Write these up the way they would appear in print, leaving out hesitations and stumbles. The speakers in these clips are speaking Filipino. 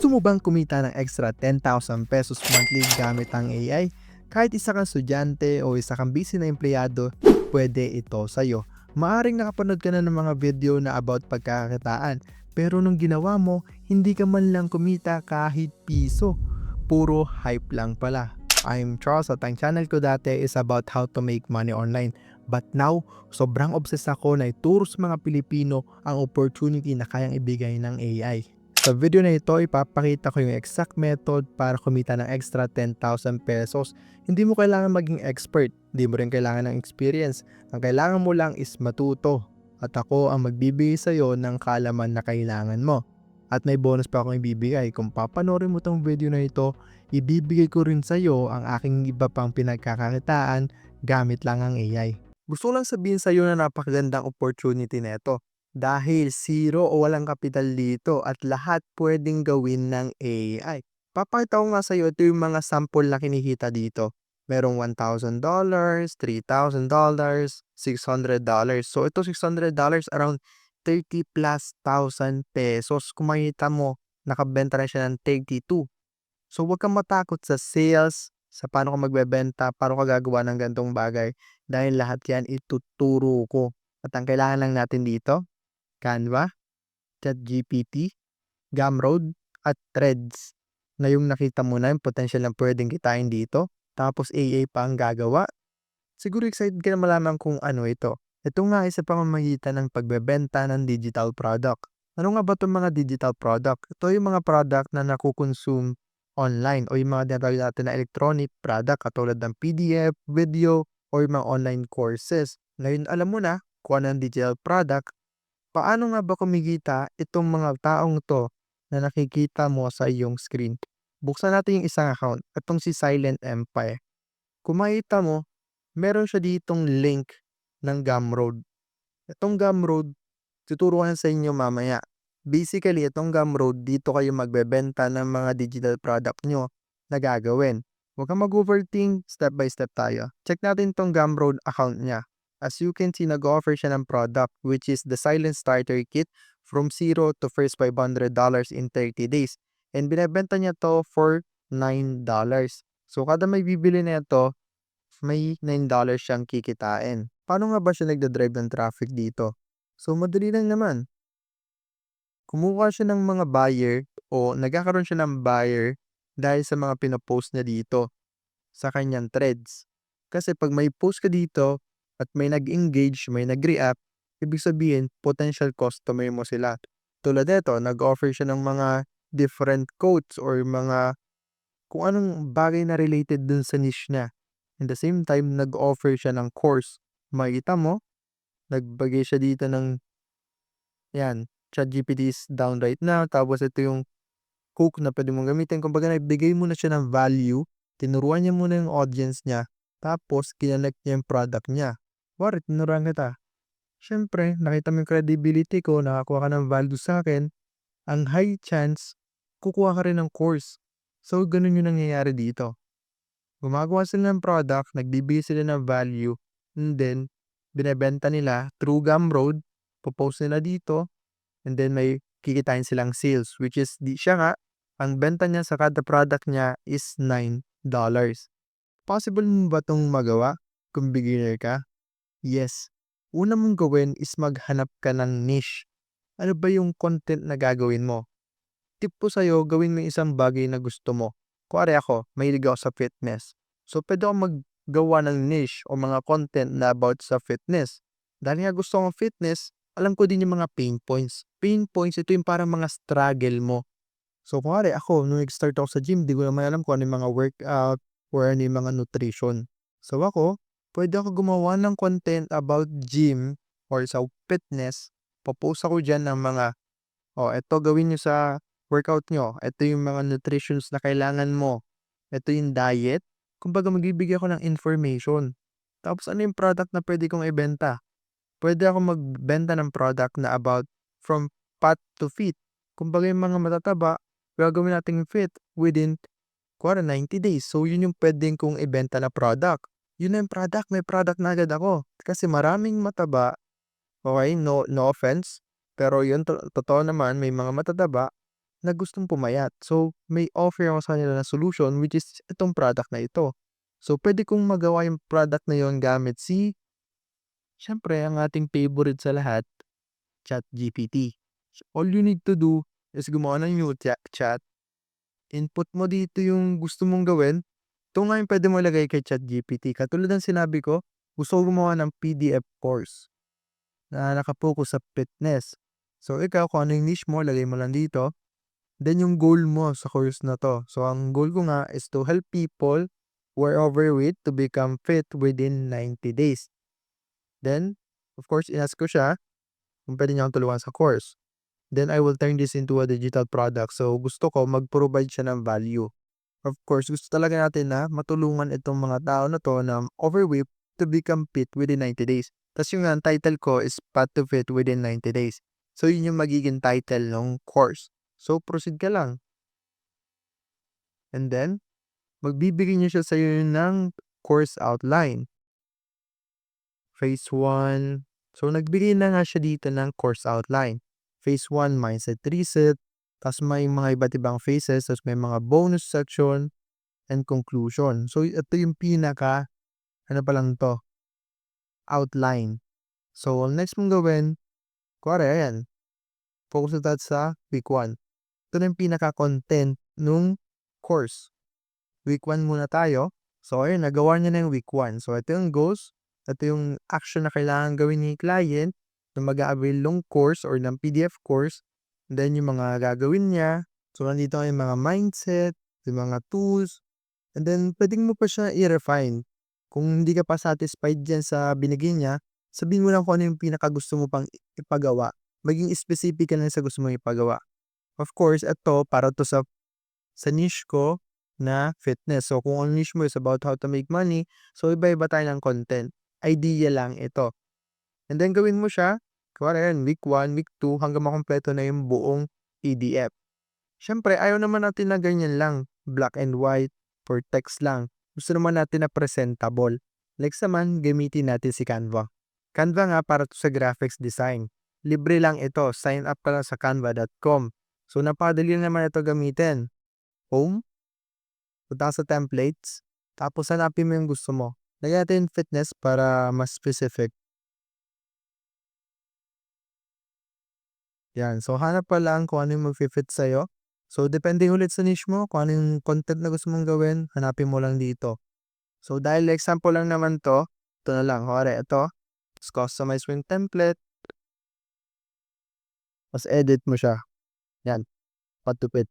Gusto mo bang kumita ng extra 10,000 pesos monthly gamit ang AI? Kahit isa kang estudyante o isa kang busy na empleyado, pwede ito sa'yo. Maaring nakapanood ka na ng mga video na about pagkakakitaan, pero nung ginawa mo, hindi ka man lang kumita kahit piso. Puro hype lang pala. I'm Charles at ang channel ko dati is about how to make money online. But now, sobrang obsessed ako na ituro sa mga Pilipino ang opportunity na kayang ibigay ng AI. Sa video na ito, ipapakita ko yung exact method para kumita ng extra 10,000 pesos. Hindi mo kailangan maging expert, hindi mo rin kailangan ng experience. Ang kailangan mo lang is matuto. At ako ang magbibigay sa iyo ng kaalaman na kailangan mo. At may bonus pa akong ibibigay. Kung papanoorin mo tong video na ito, ibibigay ko rin sa iyo ang aking iba pang pinagkakakitaan gamit lang ang AI. Gusto ko lang sabihin sa iyo na napakagandang opportunity na ito. Dahil zero o walang kapital dito at lahat pwedeng gawin ng AI. Papakita ko nga sa iyo, ito yung mga sample na kinikita dito. Merong $1,000, $3,000, $600. So ito $600 around 30 plus thousand pesos. Kung makita mo, nakabenta na siya ng 32. So huwag kang matakot sa sales, sa paano ka magbebenta, paano ka gagawa ng gantong bagay. Dahil lahat yan ituturo ko. At ang kailangan lang natin dito, Canva, ChatGPT, Gumroad, at Threads na yung nakita mo na yung potential na pwedeng kitain dito. Tapos AI pa ang gagawa. Siguro excited ka na malaman kung ano ito. Ito nga isa pamamagitan ng pagbebenta ng digital product. Ano nga ba itong mga digital product? Ito yung mga product na nakukonsume online o yung mga tinatawag natin na electronic product katulad ng PDF, video, o yung mga online courses. Ngayon alam mo na kung ano ang digital product. Paano nga ba kumikita itong mga taong 'to na nakikita mo sa iyong screen? Buksan natin yung isang account, itong si Silent Empire. Kung makita mo, meron siya ditong link ng Gumroad. Itong Gumroad, tuturuan sa inyo mamaya. Basically, itong Gumroad, dito kayo magbebenta ng mga digital product nyo na gagawin. Huwag kang mag-overthink, step by step tayo. Check natin itong Gumroad account niya. As you can see, nag-offer siya ng product which is the Silent Starter Kit from 0 to first $500 in 30 days. And binebenta niya to for $9. So kada may bibili na ito, may $9 siyang kikitain. Paano nga ba siya nagda-drive ng traffic dito? So madali lang naman. Kumukuha siya ng mga buyer o nagkakaroon siya ng buyer dahil sa mga pinopost niya dito sa kanyang threads. Kasi pag may post ka dito at may nag-engage, may nag-react, ibig sabihin potential customer mo sila. Tulad nito, nag-offer siya ng mga different quotes or mga kung anong bagay na related dun sa niche niya. In the same time, nag-offer siya ng course. Makita mo, nagbagay siya dito ng, yan, ChatGPT is down right now. Tapos ito yung hook na pwede mong gamitin. Kumbaga, nagbigay mo na siya ng value, tinuruan niya muna yung audience niya, tapos kinonect niya yung product niya. Wari, tinuruan kita. Siyempre, nakita mo yung credibility ko, nakakuha ka ng value sa akin, ang high chance, kukuha ka rin ng course. So, ganun yung nangyayari dito. Gumagawa sila ng product, nagbibigay sila ng value, and then, binebenta nila through Gumroad, popost nila dito, and then may kikitain silang sales, which is, di siya nga, ang benta niya sa kada product niya is $9. Possible mo ba itong magawa kung beginner ka? Yes. Una mong gawin is maghanap ka ng niche. Ano ba yung content na gagawin mo? Tip ko sa'yo, gawin mo yung isang bagay na gusto mo. Kuwari ako, mahilig ako sa fitness. So, pwede ako maggawa ng niche o mga content na about sa fitness. Dahil nga gusto kong fitness, alam ko din yung mga pain points. Pain points, ito yung parang mga struggle mo. So, kuwari ako, nung nag-start ako sa gym, di ko naman alam kung ano yung mga workout or ano yung mga nutrition. So, ako, pwede ako gumawa ng content about gym or sa fitness. Popost ako dyan ng mga, eto gawin nyo sa workout nyo. Ito yung mga nutritions na kailangan mo. Ito yung diet. Kumbaga, magbibigay ako ng information. Tapos, ano yung product na pwede kong ibenta? Pwede ako magbenta ng product na about from fat to fit. Kumbaga, yung mga matataba, gagawin nating fit within 90 days. So, yun yung pwedeng kong ibenta na product. Yun na yung product, may product na agad ako. Kasi maraming mataba, okay, no offense, pero yun, totoo naman, may mga matataba na gustong pumayat. So, may offer ako sa kanila na solution which is itong product na ito. So, pwede kong magawa yung product na yon gamit siyempre, ang ating favorite sa lahat, ChatGPT. So, all you need to do is gumawa ng new chat, input mo dito yung gusto mong gawin. Ito nga yung pwede mo lagay kay ChatGPT. Katulad ng sinabi ko, gusto ko gumawa ng PDF course na nakapokus sa fitness. So, ikaw, kung ano yung niche mo, lagay mo lang dito. Then, yung goal mo sa course na to. So, ang goal ko nga is to help people who are overweight to become fit within 90 days. Then, of course, inask ko siya kung pwede niya akong tulungan sa course. Then, I will turn this into a digital product. So, gusto ko mag-provide siya ng value. Of course, gusto talaga natin na matulungan itong mga tao na to na overweight to become fit within 90 days. Tapos yung ang title ko is Path to Fit within 90 days. So, yun yung magiging title ng course. So, proceed ka lang. And then, magbibigay niya siya sa'yo ng course outline. Phase 1. So, nagbigay na nga siya dito ng course outline. Phase 1, mindset reset. Tapos may mga iba't ibang phases. Tapos may mga bonus section and conclusion. So, ito yung pinaka, ano pa lang to, outline. So, ang next mong gawin, kuwari, ayan, focus na tayo sa week 1. Ito na yung pinaka-content nung course. Week 1 muna tayo. So, ayun, nagawa niya na yung week 1. So, ito yung goals. Ito yung action na kailangan gawin ni client na mag-a-avail ng course or ng PDF course. And then, yung mga gagawin niya. So, nandito yung mga mindset, yung mga tools. And then, pwedeng mo pa siya i-refine. Kung hindi ka pa satisfied dyan sa binigay niya, sabihin mo lang kung ano yung pinaka-gusto mo pang ipagawa. Maging specific ka lang sa gusto mong ipagawa. Of course, ito, para to sa niche ko na fitness. So, kung ang niche mo is about how to make money, so iba-iba tayo ng content. Idea lang ito. And then, gawin mo siya, kuwari yan, week 1, week 2, hanggang makompleto na yung buong PDF. Siyempre, ayaw naman natin na ganyan lang, black and white, for text lang. Gusto naman natin na presentable. Next naman, gamitin natin si Canva. Canva nga para to sa graphics design. Libre lang ito, sign up ka lang sa canva.com. So, napakadali naman ito gamitin. Home, punta ka sa templates, tapos hanapin mo yung gusto mo. Lagyan natin fitness para mas specific. Yan. So, hanap pa lang kung ano yung mag-fit sa'yo. So, depende ulit sa niche mo, kung ano yung content na gusto mong gawin, hanapin mo lang dito. So, dahil example lang naman to, ito na lang. Kore, ito. Tapos customize mo yung template. Tapos edit mo siya. Yan. Patupit.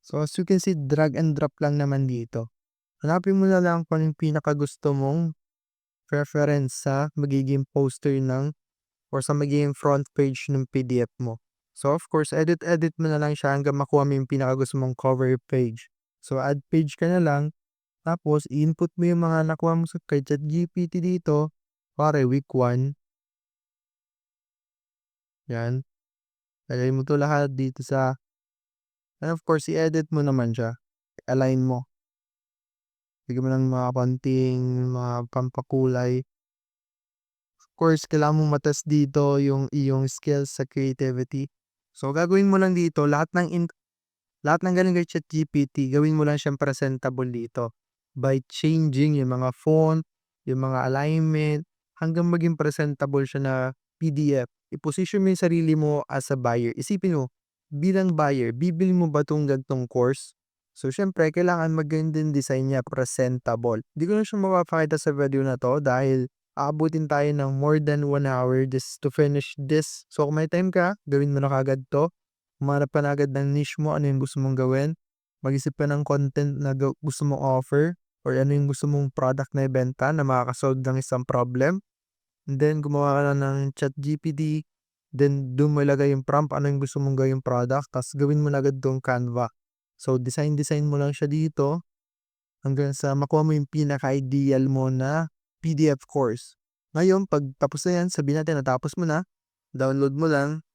So, as you can see, drag and drop lang naman dito. Hanapin mo na lang kung ano yung pinakagusto mong preference sa magiging poster ng or sa magiging front page ng PDF mo. So, of course, edit mo na lang siya hanggang makuha mo yung pinakagusto mong cover page. So, add page ka na lang. Tapos, input mo yung mga nakuha mo sa kay ChatGPT dito. Pare, week 1. Yan. Lagay mo to lahat dito sa, and of course, i-edit mo naman siya. Align mo. Bigyan mo ng mga konting mga pampakulay. Of course, kailangan mong matest dito yung iyong skills sa creativity. So, gagawin mo lang dito, lahat ng galing kay ChatGPT, gawin mo lang siyang presentable dito by changing yung mga font, yung mga alignment, hanggang maging presentable siya na PDF. I-position mo yung sarili mo as a buyer. Isipin mo, bilang buyer, bibili mo ba itong gantong course? So, syempre, kailangan maganda yung design niya, presentable. Hindi ko na siya mapapakita sa video na to dahil aabutin tayo ng more than 1 hour just to finish this. So, kung may time ka, gawin mo na kagad to. Humanap ka na agad ng niche mo, ano yung gusto mong gawin. Mag-isip ka ng content na gusto mong offer or ano yung gusto mong product na ibenta na makakasolve ng isang problem. And then, gumawa ka na ng ChatGPT. Then, doon mo ilagay yung prompt, ano yung gusto mong gawing product. Tapos, gawin mo na agad tong Canva. So, design mo lang siya dito hanggang sa makuha mo yung pinaka-ideal mo na PDF course. Ngayon, pag tapos na yan, sabihin natin natapos mo na, download mo lang,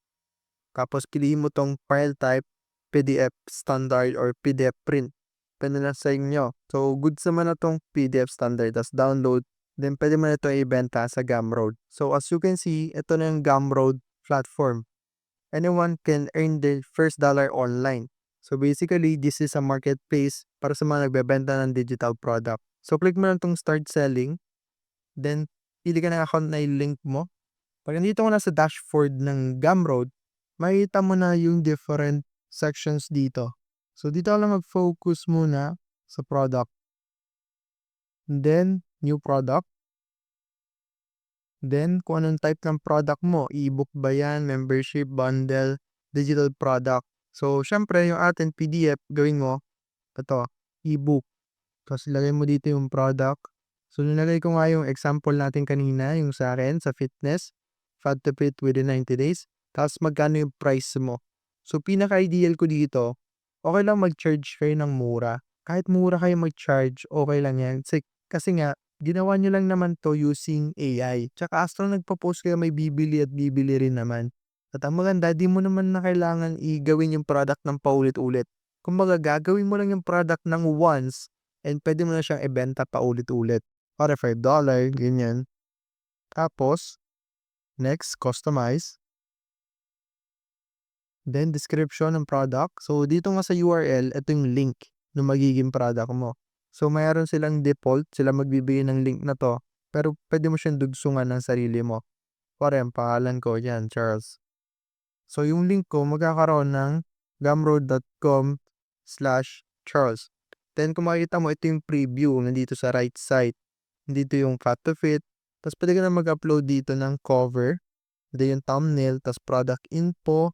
tapos piliin mo tong file type, PDF standard or PDF print. Depende na sa inyo. So, goods naman na tong PDF standard, tapos download, Then pwede mo na ito ibenta sa Gumroad. So as you can see, ito na yung Gumroad platform. Anyone can earn their first dollar online. So basically, this is a marketplace para sa mga nagbebenta ng digital product. So click mo lang itong start selling. Then, pili ka ng account na i-link mo. Pag nandito ko na sa dashboard ng Gumroad, makikita mo na yung different sections dito. So dito ka lang mag-focus muna sa product. And then, new product. Then, kung anong type ng product mo, e-book ba yan, membership, bundle, digital product. So, syempre, yung atin PDF, gawin mo, ito, e-book. Tapos, ilagay mo dito yung product. So, nilagay ko nga yung example natin kanina, yung sa akin, sa fitness, fat to fit within 90 days. Tapos, magkano yung price mo. So, pinaka-ideal ko dito, okay lang mag-charge kayo ng mura. Kahit mura kayo mag-charge, okay lang yan. Kasi nga, ginawa nyo lang naman to using AI. Tsaka as long nagpo-post kayo, may bibili at bibili rin naman. At ang maganda, di mo naman na kailangan i-gawin yung product ng paulit-ulit. Kumbaga, gagawin mo lang yung product ng once and pwede mo na siyang ibenta paulit-ulit. Para $5, ganyan. Tapos, next, customize. Then, description ng product. So, dito nga sa URL, ito yung link ng magiging product mo. So, mayroon silang default, sila magbibigay ng link na to, pero pwede mo siyang dugsungan ng sarili mo. Para yung pangalan ko, yan, Charles. So, yung link ko, magkakaroon ng gumroad.com/Charles. Then, kung makikita mo, ito yung preview, nandito sa right side. Dito yung fat to fit. Tapos, pwede ka na mag-upload dito ng cover. Then, yung thumbnail, tapos product info.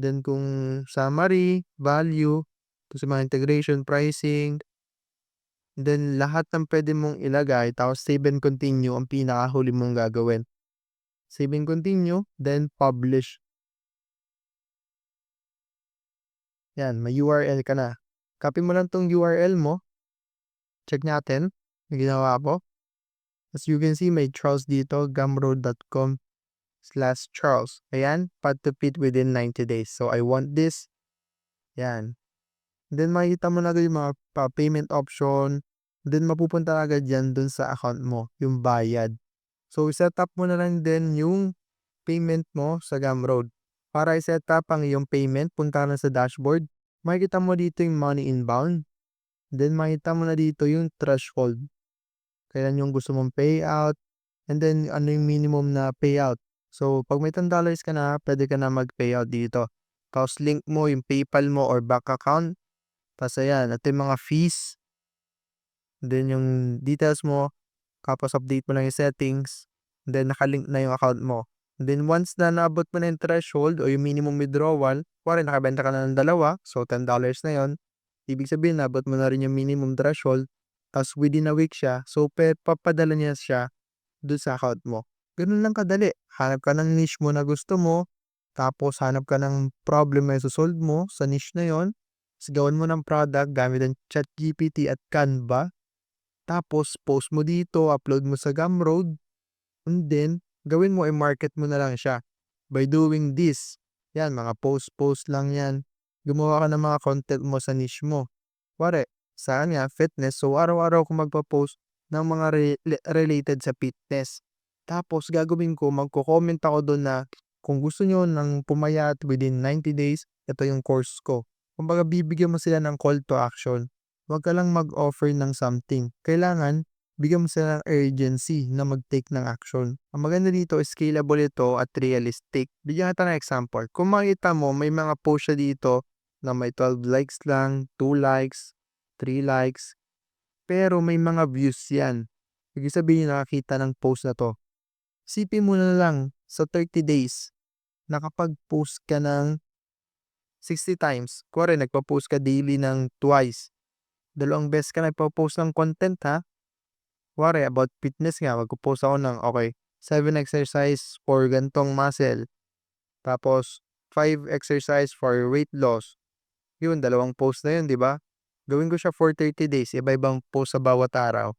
Then, kung summary, value, tapos yung mga integration, pricing. Then, lahat ng pwede mong ilagay, tapos save and continue ang pinakahuli mong gagawin. Save and continue, then publish. Yan, may URL ka na. Copy mo lang tong URL mo. Check natin. May ginawa ko. As you can see, may Charles dito, gumroad.com/Charles. Ayan, pad to fit within 90 days. So, I want this. Yan. Then, makikita mo na yung mga payment option. Then, mapupunta agad yan dun sa account mo, yung bayad. So, set up mo na lang din yung payment mo sa Gumroad. Para i-set up ang iyong payment, punta ka na sa dashboard. Makikita mo dito yung money inbound. Then, makikita mo na dito yung threshold. Kailan yung gusto mong payout. And then, ano yung minimum na payout. So, pag may $10 ka na, pwede ka na mag-payout dito. Tapos, link mo yung PayPal mo or bank account. Tapos, ayan, ito yung mga fees. Then, yung details mo. Tapos, update mo lang yung settings. Then, nakalink na yung account mo. Then, once na naabot mo na yung threshold o yung minimum withdrawal, kuwari nakabenta ka na ng dalawa, so $10 na yon. Ibig sabihin, naabot mo na rin yung minimum threshold. Tapos, within a week siya, so papadala niya siya doon sa account mo. Ganun lang kadali. Hanap ka ng niche mo na gusto mo. Tapos, hanap ka ng problem na isosolve mo sa niche na yon. Sigawan mo ng product gamit ang ChatGPT at Canva. Tapos, post mo dito, upload mo sa Gumroad, and then, gawin mo, i-market mo na lang siya. By doing this, yan, mga post lang yan. Gumawa ka ng mga content mo sa niche mo. Kuwari, sa akin nga, fitness, so araw-araw ko magpa-post ng mga related sa fitness. Tapos, gagawin ko, magko-comment ako doon na kung gusto nyo ng pumayat within 90 days, ito yung course ko. Kumbaga, bibigyan mo sila ng call to action. Huwag ka lang mag-offer ng something. Kailangan, bigyan mo sila ng urgency na mag-take ng action. Ang maganda dito, scalable ito at realistic. Bigyan kita ng example. Kung makita mo, may mga post siya dito na may 12 likes lang, 2 likes, 3 likes. Pero may mga views yan. Ibig sabihin nakakita ng post na to. Isipin mo na lang sa 30 days, nakapag-post ka ng 60 times. Kuwari, nagpa-post ka daily ng twice. 2 beses ka nagpo-post ng content ha. Kuwari about fitness nga, magpo-post ako ng 7 exercise for gantong muscle. Tapos 5 exercise for weight loss. Yun, 2 post na yun, di ba? Gawin ko siya for 30 days, iba-ibang post sa bawat araw.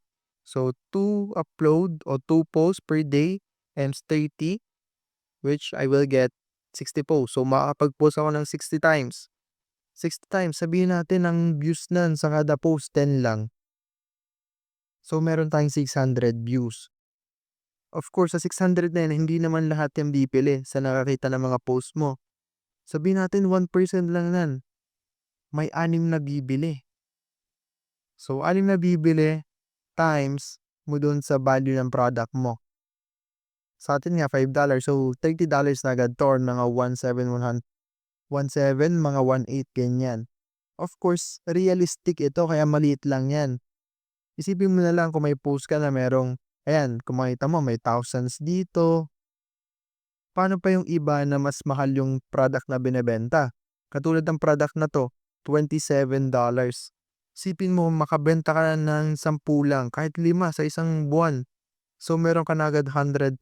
So 2 upload o 2 posts per day times 30, which I will get 60 posts. So makakapag-post ako ng 60 times. 60 times, sabihin natin ang views nun sa kada post 10 lang. So meron tayong 600 views. Of course, sa 600 na yan, hindi naman lahat yan bibili sa nakakita ng mga post mo. Sabihin natin 1% lang yan, may 6 na bibili. So 6 na bibili times mo dun sa value ng product mo. Sa atin nga $5, so $30 na agad to or mga 1,700 mga 1,800 ganyan. Of course, realistic ito kaya maliit lang yan. Isipin mo na lang kung may post ka na merong, ayan, kung makita mo may thousands dito. Paano pa yung iba na mas mahal yung product na binebenta? Katulad ng product na to, $27. Isipin mo makabenta ka ng 10 lang, kahit 5 sa isang buwan. So meron ka na agad $135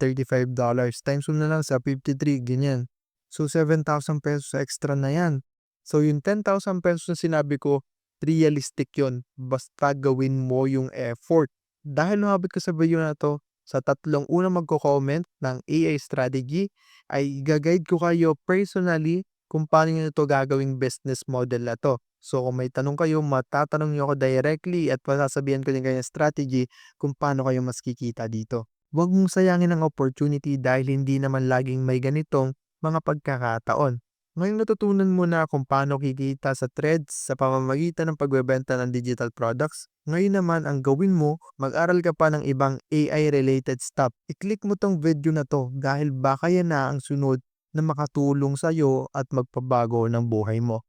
times mo na lang sa 53 ganyan. So 7,000 pesos extra na yan. So yung 10,000 pesos na sinabi ko, realistic yun. Basta gawin mo yung effort. Dahil lumabot ka sa video na to, sa tatlong unang magko-comment ng AI strategy, ay gagayad ko kayo personally kung paano nyo ito gagawing business model na to. So kung may tanong kayo, matatanong nyo ako directly at pasasabihan ko din kayo ng strategy kung paano kayo mas kikita dito. Huwag mong sayangin ang opportunity dahil hindi naman laging may ganitong mga pagkakataon. Ngayon natutunan mo na kung paano kikita sa threads sa pamamagitan ng pagbebenta ng digital products. Ngayon naman ang gawin mo, mag-aral ka pa ng ibang AI-related stuff. I-click mo tong video na to dahil baka yan na ang sunod na makatulong sa'yo at magpabago ng buhay mo.